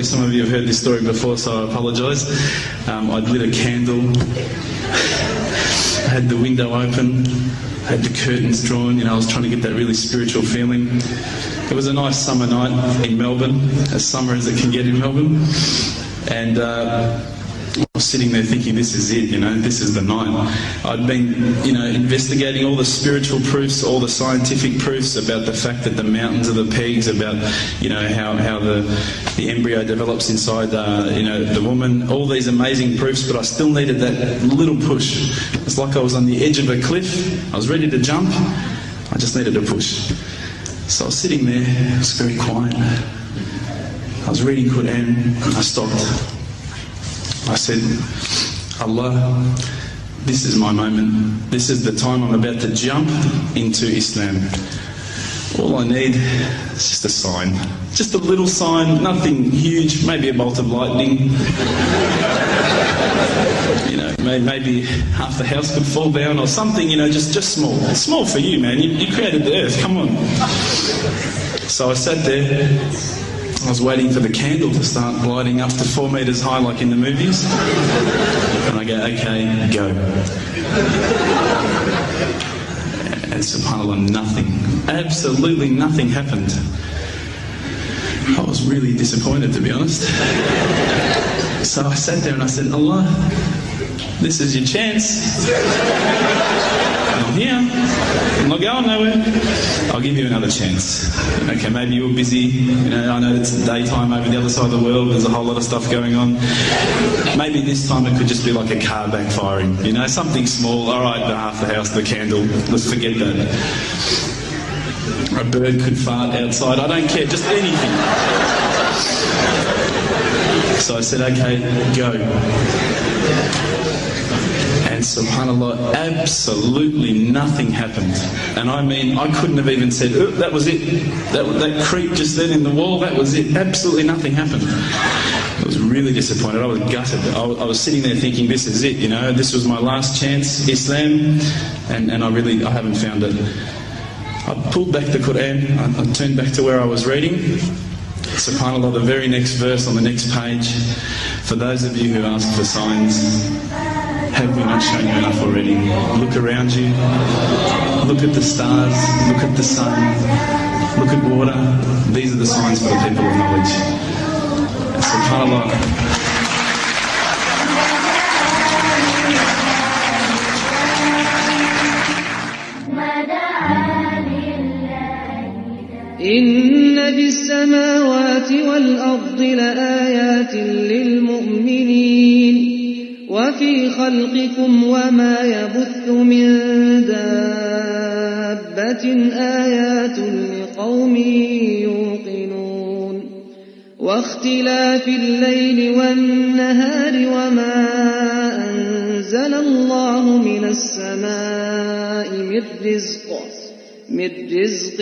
Some of you have heard this story before, so I apologise. I'd lit a candle, I had the window open, I had the curtains drawn, I was trying to get that really spiritual feeling. It was a nice summer night in Melbourne, as summer as it can get in Melbourne, and I was sitting there thinking, this is it, this is the night. I'd been, investigating all the spiritual proofs, all the scientific proofs about the fact that the mountains are the pegs, about, how the embryo develops inside, the woman, all these amazing proofs, but I still needed that little push. It's like I was on the edge of a cliff, I was ready to jump, I just needed a push. So I was sitting there, it was very quiet. I was reading Quran, I stopped. I said, Allah, this is my moment. This is the time I'm about to jump into Islam. All I need is just a sign. Just a little sign, nothing huge, maybe a bolt of lightning. Maybe half the house could fall down or something, just small. It's small for you, man. You created the earth, come on. So I sat there. I was waiting for the candle to start lighting up to 4 metres high like in the movies. And I go, okay, go. And subhanAllah, nothing, absolutely nothing happened. I was really disappointed, to be honest. So I sat there and I said, Allah, this is your chance. I'm here. I'm not going nowhere. I'll give you another chance. Okay, maybe you're busy. I know it's daytime over the other side of the world. There's a whole lot of stuff going on. Maybe this time it could just be like a car backfiring. Something small. All right, half the house, the candle. Let's forget that. A bird could fart outside. I don't care. Just anything. So I said, okay, go. And subhanAllah, absolutely nothing happened. And I mean, I couldn't have even said, oh, that was it. That creep just then in the wall, that was it. Absolutely nothing happened. I was really disappointed. I was gutted. I was sitting there thinking, this is it, this was my last chance, Islam, and I haven't found it. I pulled back the Quran, I turned back to where I was reading. SubhanAllah, the very next verse on the next page, for those of you who ask for signs, have we not shown you enough already? Look around you, look at the stars, look at the sun, look at water. These are the signs for the people of knowledge. SubhanAllah. إن في السماوات والأرض لآيات للمؤمنين وفي خلقكم وما يبث من دابة آيات لقوم يوقنون واختلاف الليل والنهار وما أنزل الله من السماء من رزق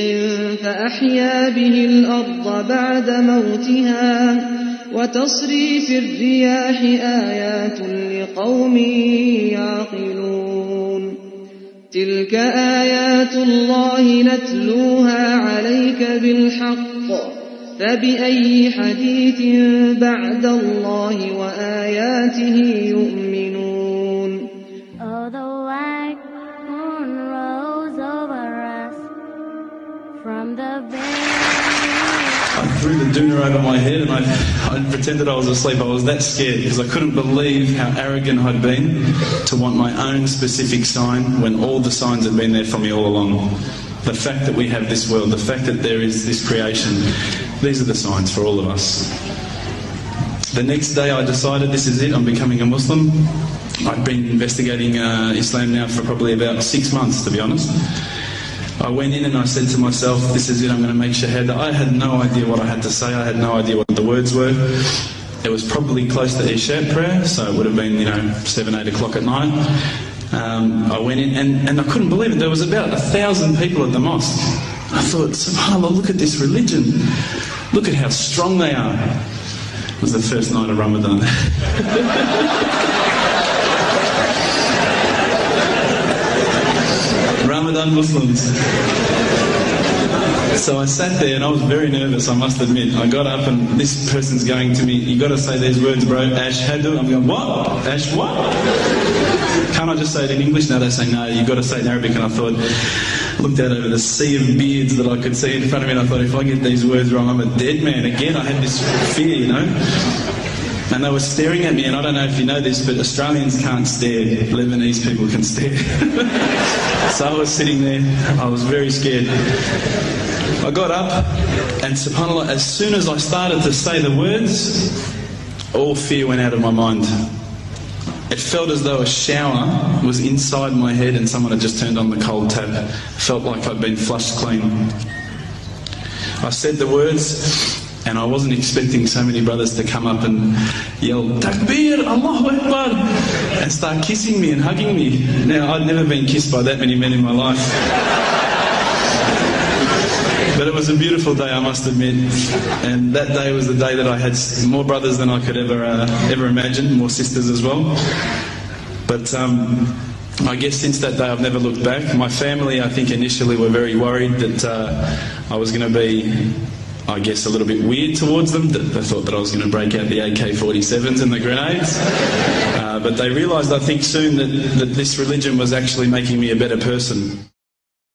فأحيا به الأرض بعد موتها وتصريف الرياح آيات لقوم يعقلون تلك آيات الله نتلوها عليك بالحق فبأي حديث بعد الله وآياته يؤمنون. Oh, the white moon rose over us from the I threw the doona over my head and I pretended I was asleep. I was that scared because I couldn't believe how arrogant I'd been to want my own specific sign when all the signs had been there for me all along. The fact that we have this world, the fact that there is this creation, these are the signs for all of us. The next day I decided this is it, I'm becoming a Muslim. I'd been investigating Islam now for probably about 6 months, to be honest. I went in and I said to myself, this is it, I'm going to make shahada. I had no idea what I had to say, I had no idea what the words were. It was probably close to Isha prayer, so it would have been, 7, 8 o'clock at night. I went in and I couldn't believe it, there was about 1,000 people at the mosque. I thought, subhanAllah, look at this religion. Look at how strong they are. It was the first night of Ramadan. Ramadan Muslims. So I sat there and I was very nervous, I must admit. I got up and this person's going to me, you got to say these words, bro, ashhadu. I'm going, what? Ash what? Can't I just say it in English? No, they say, no, you got to say it in Arabic. And I thought, looked out over the sea of beards that I could see in front of me, and I thought, if I get these words wrong, I'm a dead man. Again, I had this fear, you know. And they were staring at me, and I don't know if you know this, but Australians can't stare. Lebanese people can stare. So I was sitting there, I was very scared. I got up, and subhanAllah, as soon as I started to say the words, all fear went out of my mind. It felt as though a shower was inside my head and someone had just turned on the cold tap. It felt like I'd been flushed clean. I said the words, and I wasn't expecting so many brothers to come up and yell, Takbir, Allahu Akbar, and start kissing me and hugging me. Now, I'd never been kissed by that many men in my life. But it was a beautiful day, I must admit. And that day was the day that I had more brothers than I could ever imagine, more sisters as well. But I guess since that day I've never looked back. My family, I think, initially were very worried that I was going to be, I guess, a little bit weird towards them. They thought that I was going to break out the AK-47s and the grenades. But they realised, I think, soon that this religion was actually making me a better person.